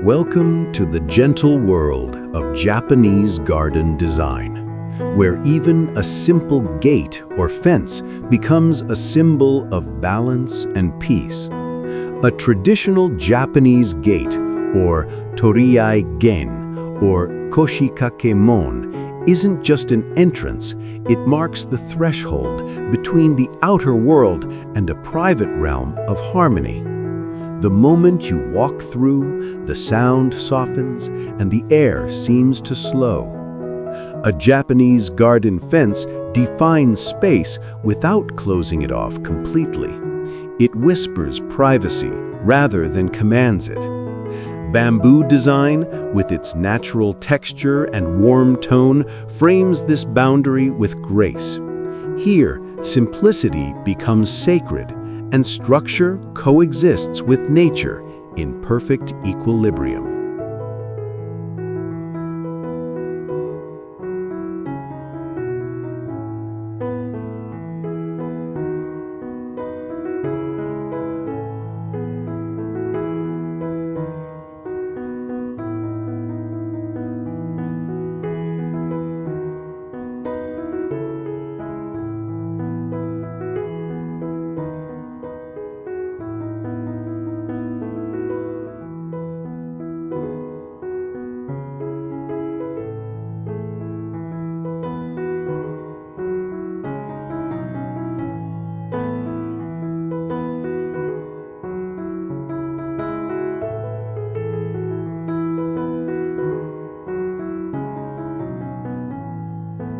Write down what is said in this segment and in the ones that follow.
Welcome to the gentle world of Japanese garden design, where even a simple gate or fence becomes a symbol of balance and peace. A traditional Japanese gate, or toriai-gen, or koshikake-mon, isn't just an entrance, it marks the threshold between the outer world and a private realm of harmony. The moment you walk through, the sound softens and the air seems to slow. A Japanese garden fence defines space without closing it off completely. It whispers privacy rather than commands it. Bamboo design, with its natural texture and warm tone, frames this boundary with grace. Here, simplicity becomes sacred, and structure coexists with nature in perfect equilibrium.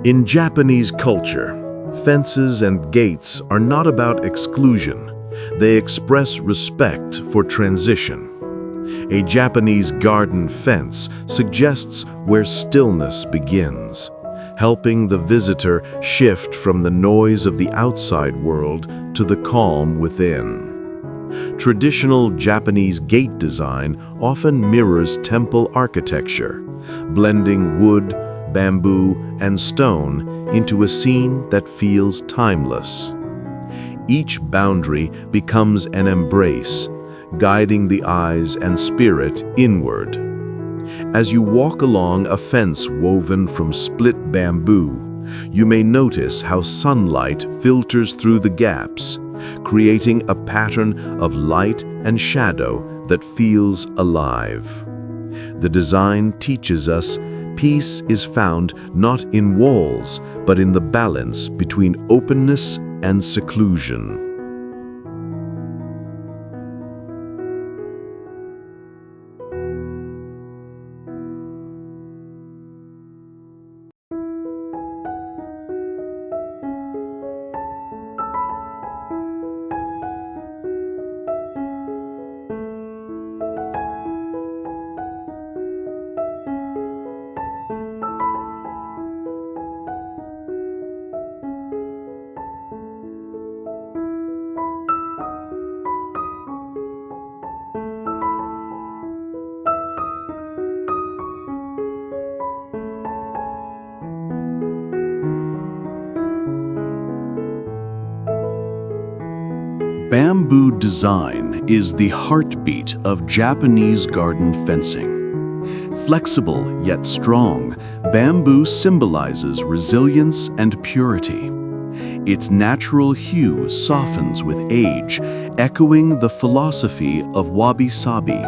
In Japanese culture, fences and gates are not about exclusion. They express respect for transition. A Japanese garden fence suggests where stillness begins, helping the visitor shift from the noise of the outside world to the calm within. Traditional Japanese gate design often mirrors temple architecture, blending wood, bamboo, and stone into a scene that feels timeless. Each boundary becomes an embrace, guiding the eyes and spirit inward. As you walk along a fence woven from split bamboo, you may notice how sunlight filters through the gaps, creating a pattern of light and shadow that feels alive. The design teaches us peace is found not in walls, but in the balance between openness and seclusion. Bamboo design is the heartbeat of Japanese garden fencing. Flexible yet strong, bamboo symbolizes resilience and purity. Its natural hue softens with age, echoing the philosophy of wabi-sabi,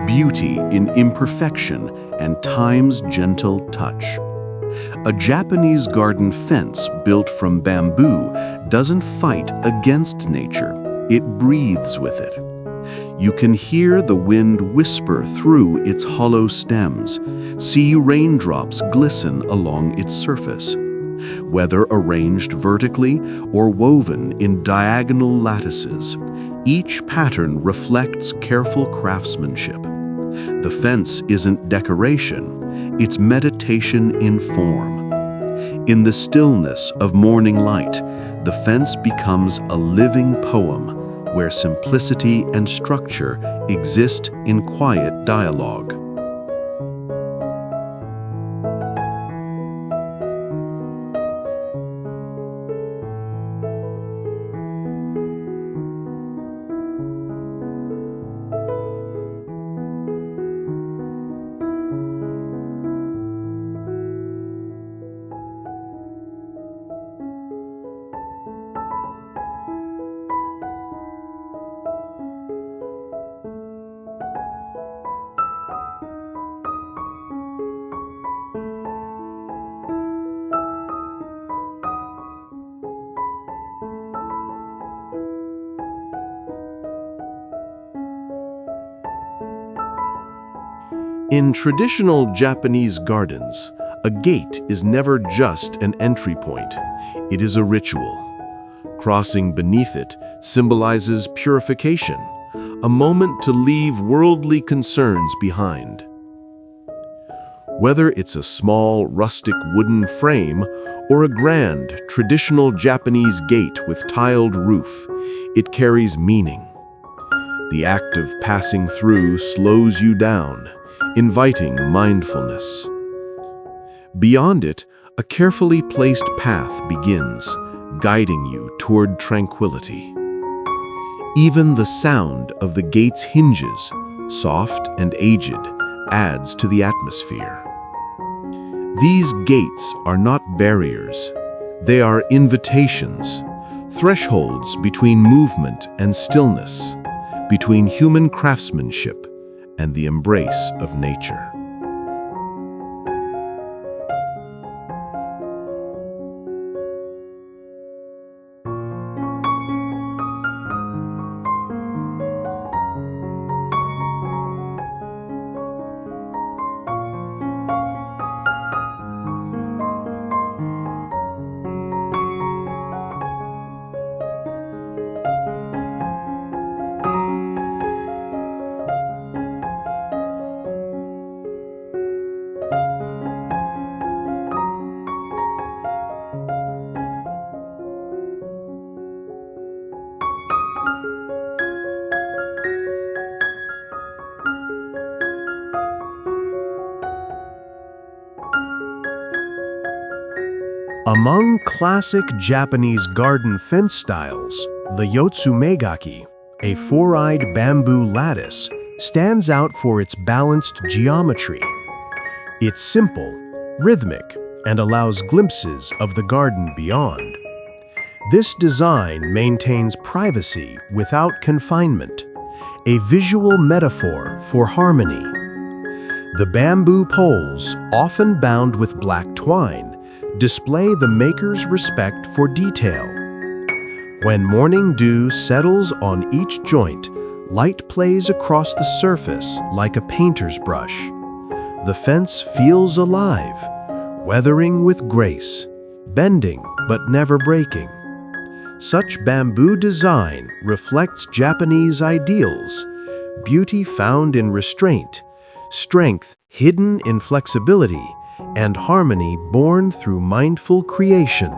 beauty in imperfection and time's gentle touch. A Japanese garden fence built from bamboo doesn't fight against nature. It breathes with it. You can hear the wind whisper through its hollow stems, see raindrops glisten along its surface. Whether arranged vertically or woven in diagonal lattices, each pattern reflects careful craftsmanship. The fence isn't decoration, it's meditation in form. In the stillness of morning light, the fence becomes a living poem where simplicity and structure exist in quiet dialogue. In traditional Japanese gardens, a gate is never just an entry point. It is a ritual. Crossing beneath it symbolizes purification, a moment to leave worldly concerns behind. Whether it's a small, rustic wooden frame or a grand, traditional Japanese gate with tiled roof, it carries meaning. The act of passing through slows you down, inviting mindfulness. Beyond it, a carefully placed path begins, guiding you toward tranquility. Even the sound of the gate's hinges, soft and aged, adds to the atmosphere. These gates are not barriers. They are invitations, thresholds between movement and stillness, between human craftsmanship and the embrace of nature. Among classic Japanese garden fence styles, the Yotsumegaki, a four-eyed bamboo lattice, stands out for its balanced geometry. It's simple, rhythmic, and allows glimpses of the garden beyond. This design maintains privacy without confinement, a visual metaphor for harmony. The bamboo poles, often bound with black twine, display the maker's respect for detail. When morning dew settles on each joint, light plays across the surface like a painter's brush. The fence feels alive, weathering with grace, bending but never breaking. Such bamboo design reflects Japanese ideals, beauty found in restraint, strength hidden in flexibility, and harmony born through mindful creation.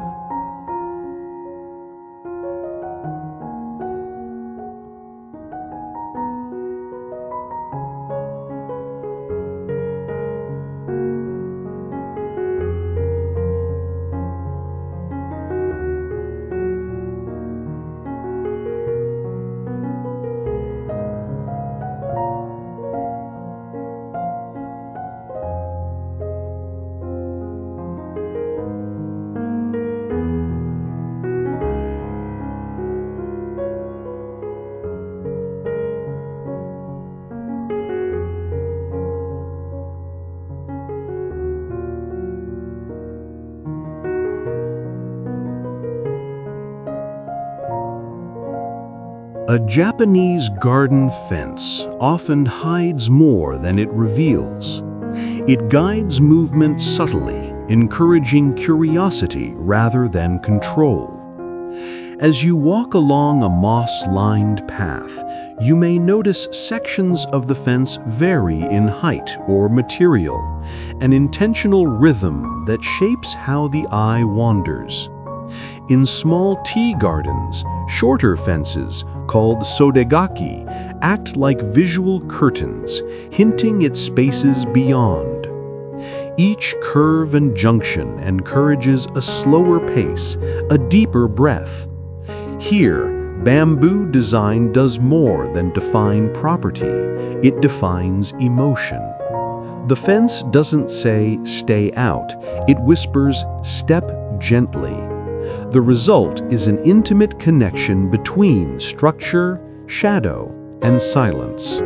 A Japanese garden fence often hides more than it reveals. It guides movement subtly, encouraging curiosity rather than control. As you walk along a moss-lined path, you may notice sections of the fence vary in height or material, an intentional rhythm that shapes how the eye wanders. In small tea gardens, shorter fences, called sodegaki, act like visual curtains, hinting at spaces beyond. Each curve and junction encourages a slower pace, a deeper breath. Here, bamboo design does more than define property, it defines emotion. The fence doesn't say, "stay out," it whispers, "step gently." The result is an intimate connection between structure, shadow, and silence.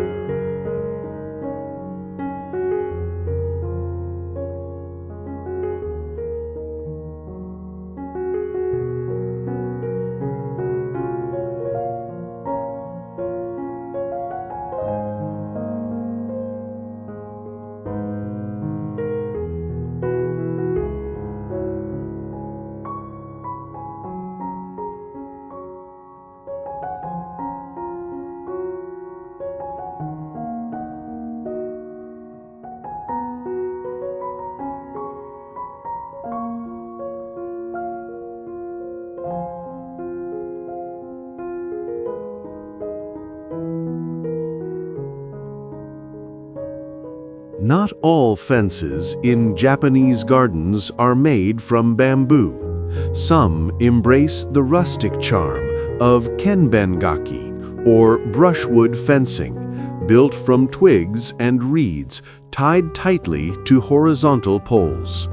Not all fences in Japanese gardens are made from bamboo. Some embrace the rustic charm of kenbengaki, or brushwood fencing, built from twigs and reeds tied tightly to horizontal poles.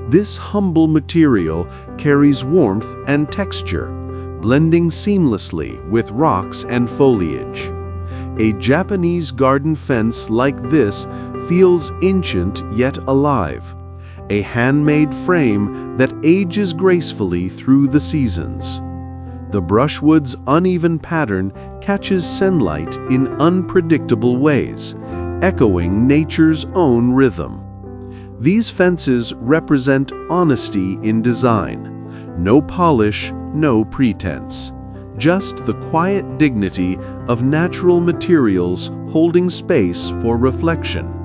This humble material carries warmth and texture, blending seamlessly with rocks and foliage. A Japanese garden fence like this feels ancient yet alive, a handmade frame that ages gracefully through the seasons. The brushwood's uneven pattern catches sunlight in unpredictable ways, echoing nature's own rhythm. These fences represent honesty in design. No polish, no pretense. Just the quiet dignity of natural materials holding space for reflection.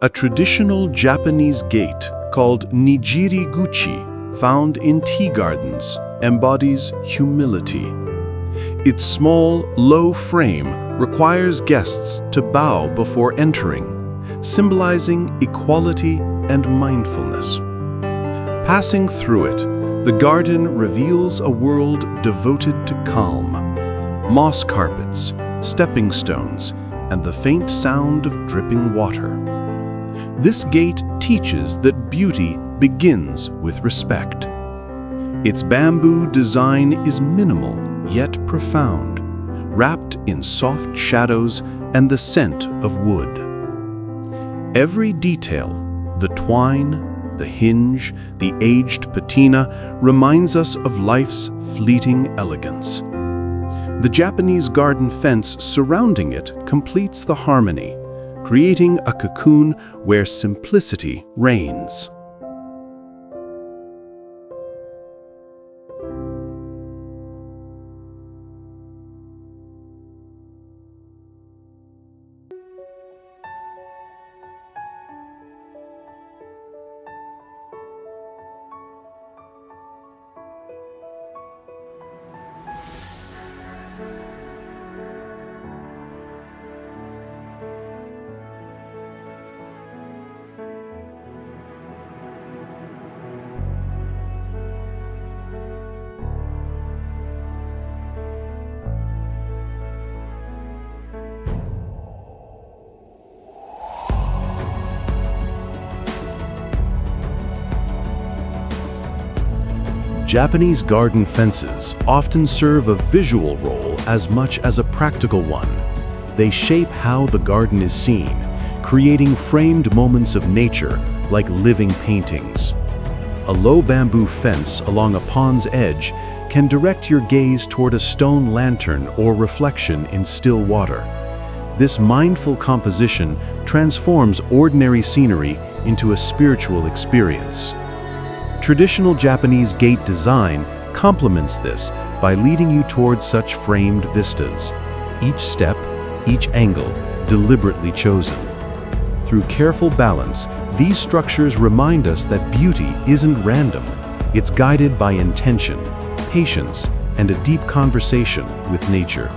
A traditional Japanese gate called nijiri-guchi, found in tea gardens, embodies humility. Its small, low frame requires guests to bow before entering, symbolizing equality and mindfulness. Passing through it, the garden reveals a world devoted to calm. Moss carpets, stepping stones, and the faint sound of dripping water. This gate teaches that beauty begins with respect. Its bamboo design is minimal yet profound, wrapped in soft shadows and the scent of wood. Every detail, the twine, the hinge, the aged patina, reminds us of life's fleeting elegance. The Japanese garden fence surrounding it completes the harmony, creating a cocoon where simplicity reigns. Japanese garden fences often serve a visual role as much as a practical one. They shape how the garden is seen, creating framed moments of nature like living paintings. A low bamboo fence along a pond's edge can direct your gaze toward a stone lantern or reflection in still water. This mindful composition transforms ordinary scenery into a spiritual experience. Traditional Japanese gate design complements this by leading you towards such framed vistas, each step, each angle deliberately chosen. Through careful balance, these structures remind us that beauty isn't random. It's guided by intention, patience, and a deep conversation with nature.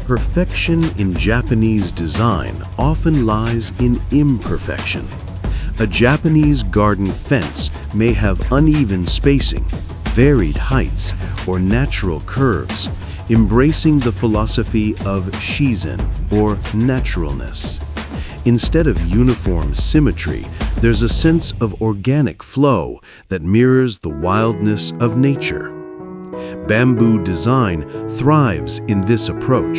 Perfection in Japanese design often lies in imperfection. A Japanese garden fence may have uneven spacing, varied heights, or natural curves, embracing the philosophy of shizen, or naturalness. Instead of uniform symmetry, there's a sense of organic flow that mirrors the wildness of nature. Bamboo design thrives in this approach,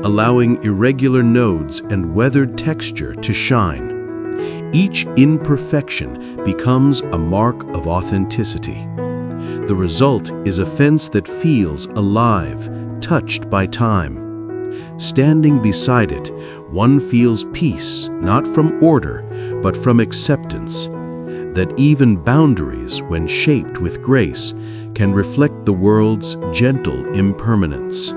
allowing irregular nodes and weathered texture to shine. Each imperfection becomes a mark of authenticity. The result is a fence that feels alive, touched by time. Standing beside it, one feels peace, not from order, but from acceptance, that even boundaries, when shaped with grace, can reflect the world's gentle impermanence.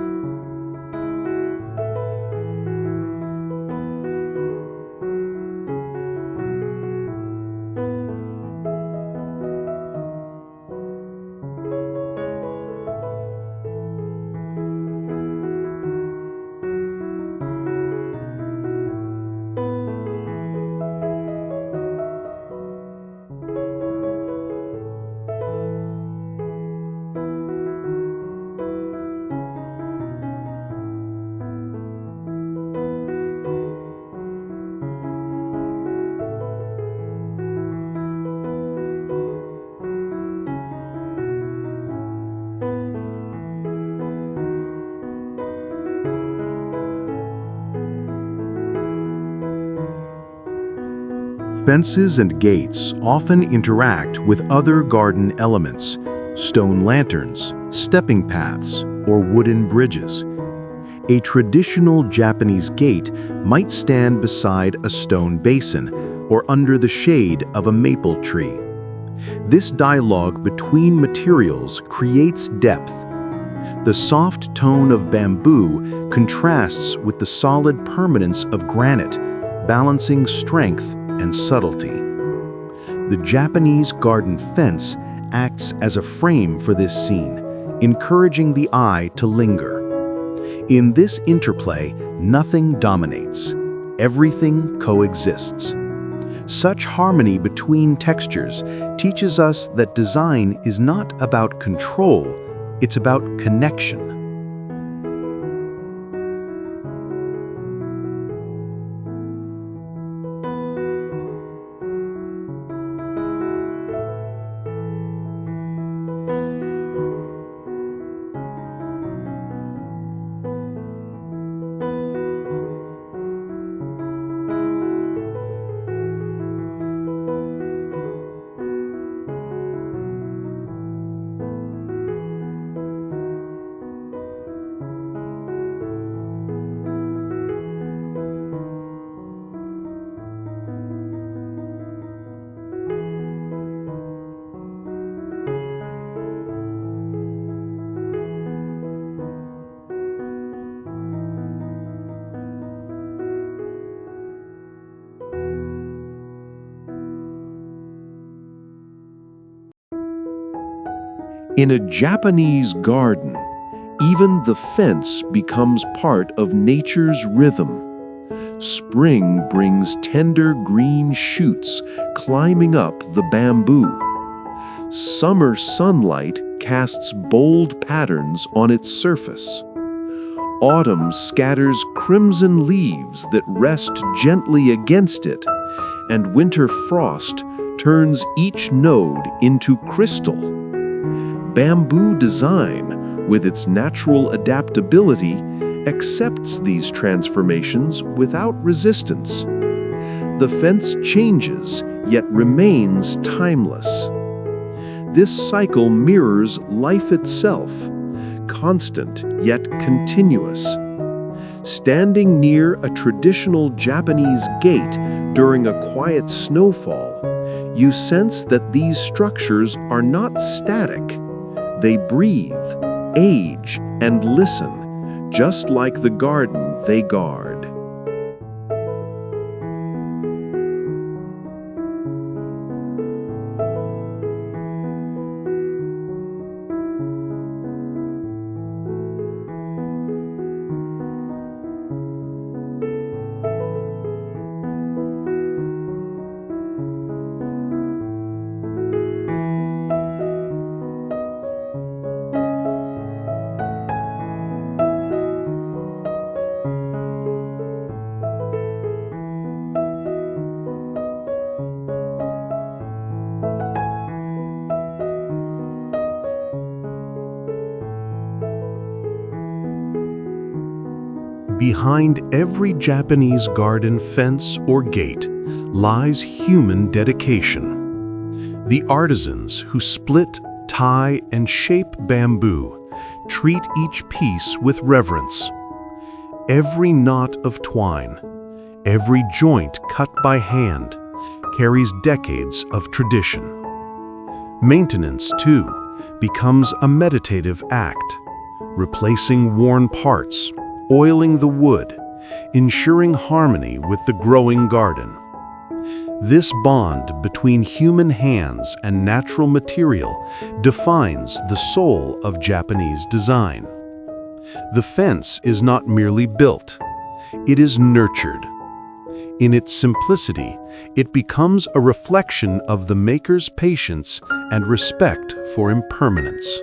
Fences and gates often interact with other garden elements, stone lanterns, stepping paths, or wooden bridges. A traditional Japanese gate might stand beside a stone basin or under the shade of a maple tree. This dialogue between materials creates depth. The soft tone of bamboo contrasts with the solid permanence of granite, balancing strength and subtlety. The Japanese garden fence acts as a frame for this scene, encouraging the eye to linger. In this interplay, nothing dominates. Everything coexists. Such harmony between textures teaches us that design is not about control, it's about connection. In a Japanese garden, even the fence becomes part of nature's rhythm. Spring brings tender green shoots climbing up the bamboo. Summer sunlight casts bold patterns on its surface. Autumn scatters crimson leaves that rest gently against it, and winter frost turns each node into crystal. Bamboo design, with its natural adaptability, accepts these transformations without resistance. The fence changes, yet remains timeless. This cycle mirrors life itself, constant yet continuous. Standing near a traditional Japanese gate during a quiet snowfall, you sense that these structures are not static. They breathe, age, and listen, just like the garden they guard. Behind every Japanese garden fence or gate lies human dedication. The artisans who split, tie, and shape bamboo treat each piece with reverence. Every knot of twine, every joint cut by hand, carries decades of tradition. Maintenance, too, becomes a meditative act, replacing worn parts, oiling the wood, ensuring harmony with the growing garden. This bond between human hands and natural material defines the soul of Japanese design. The fence is not merely built, it is nurtured. In its simplicity, it becomes a reflection of the maker's patience and respect for impermanence.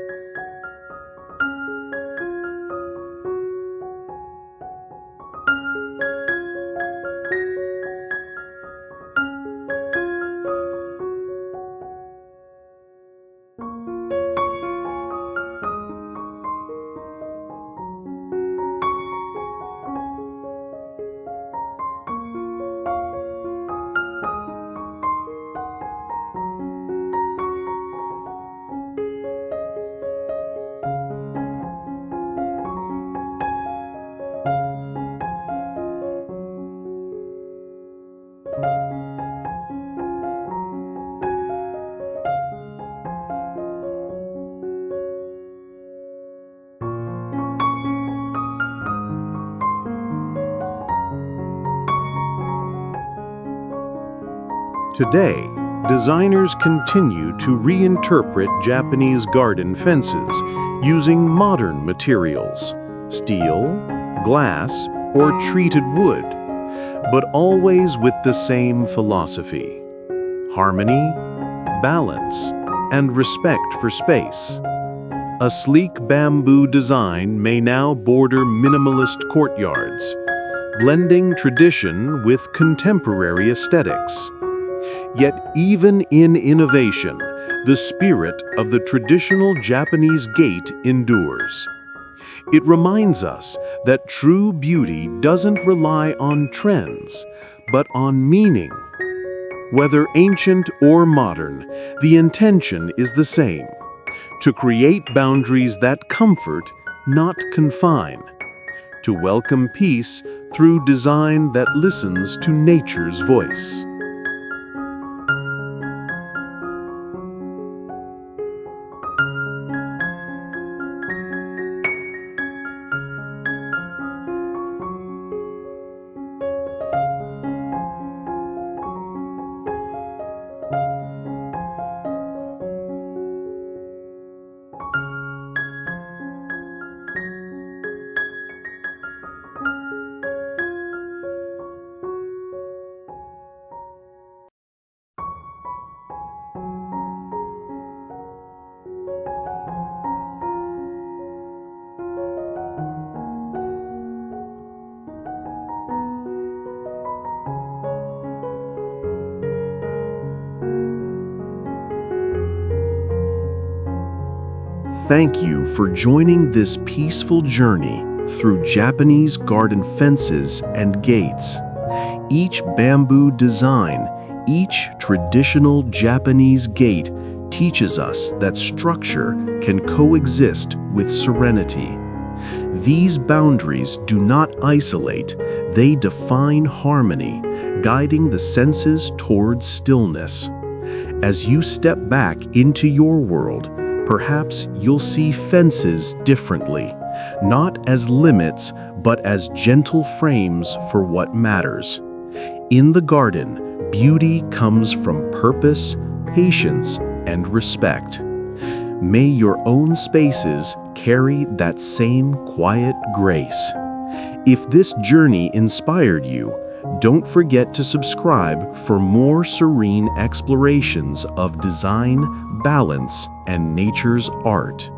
Today, designers continue to reinterpret Japanese garden fences using modern materials, steel, glass, or treated wood, but always with the same philosophy: harmony, balance, and respect for space. A sleek bamboo design may now border minimalist courtyards, blending tradition with contemporary aesthetics. Yet even in innovation, the spirit of the traditional Japanese gate endures. It reminds us that true beauty doesn't rely on trends, but on meaning. Whether ancient or modern, the intention is the same: to create boundaries that comfort, not confine; to welcome peace through design that listens to nature's voice. Thank you for joining this peaceful journey through Japanese garden fences and gates. Each bamboo design, each traditional Japanese gate teaches us that structure can coexist with serenity. These boundaries do not isolate, they define harmony, guiding the senses towards stillness. As you step back into your world, perhaps you'll see fences differently, not as limits, but as gentle frames for what matters. In the garden, beauty comes from purpose, patience, and respect. May your own spaces carry that same quiet grace. If this journey inspired you, don't forget to subscribe for more serene explorations of design, balance, and nature's art.